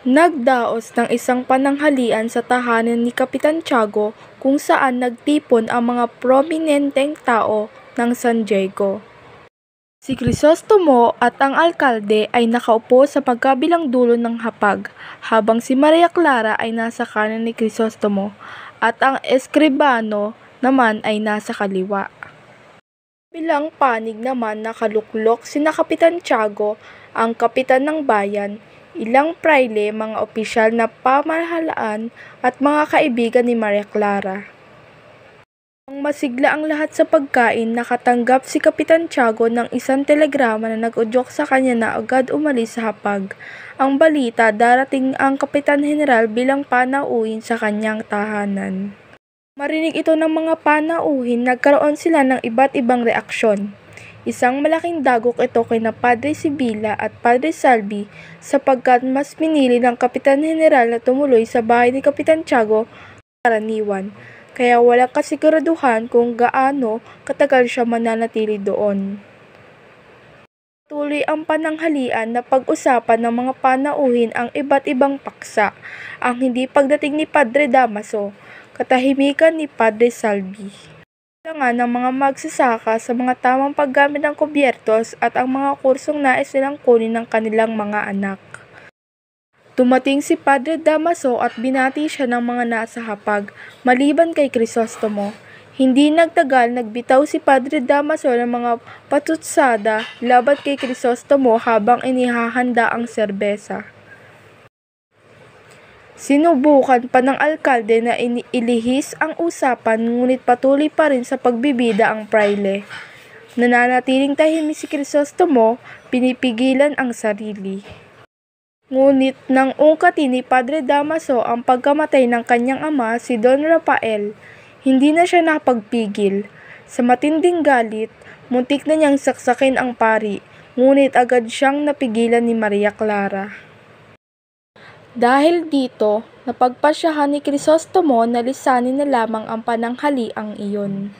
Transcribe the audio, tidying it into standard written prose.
Nagdaos ng isang pananghalian sa tahanan ni Kapitan Tiago kung saan nagtipon ang mga prominenteng tao ng San Diego. Si Crisostomo at ang alkalde ay nakaupo sa magkabilang dulo ng hapag, habang si Maria Clara ay nasa kanan ni Crisostomo at ang eskribano naman ay nasa kaliwa. Bilang panig naman nakaluklok sina Kapitan Tiago, ang kapitan ng bayan, ilang prayle, mga opisyal na pamahalaan at mga kaibigan ni Maria Clara. Ang masigla ang lahat sa pagkain, nakatanggap si Kapitan Tiago ng isang telegrama na nag-udyok sa kanya na agad umalis sa hapag. Ang balita, darating ang Kapitan General bilang panauhin sa kanyang tahanan. Marinig ito ng mga panauhin, nagkaroon sila ng iba't ibang reaksyon. Isang malaking dagok ito kina Padre Sibila at Padre Salvi sapagkat mas pinili ng Kapitan General na tumuloy sa bahay ni Kapitan Tiago karaniwan. Kaya walang kasiguraduhan kung gaano katagal siya mananatili doon. Tuloy ang pananghalian na pag-usapan ng mga panauhin ang iba't ibang paksa, ang hindi pagdating ni Padre Damaso, katahimikan ni Padre Salvi, kailangan ng mga magsasaka sa mga tamang paggamit ng kubyertos at ang mga kursong nais nilang kunin ng kanilang mga anak. Dumating si Padre Damaso at binati siya ng mga nasa hapag, maliban kay Crisostomo. Hindi nagtagal, nagbitaw si Padre Damaso ng mga patutsada laban kay Crisostomo habang inihahanda ang serbesa. Sinubukan pa ng alkalde na ilihis ang usapan, ngunit patuloy pa rin sa pagbibida ang prayle. Nananatiling tahimik si Crisostomo, pinipigilan ang sarili. Ngunit nang ungkatin ni Padre Damaso ang pagkamatay ng kanyang ama, si Don Rafael, hindi na siya nakapagpigil. Sa matinding galit, muntik na niyang saksakin ang pari, ngunit agad siyang napigilan ni Maria Clara. Dahil dito, napagpasyahan ni Crisostomo na lisanin na lamang ang pananghaliang iyon.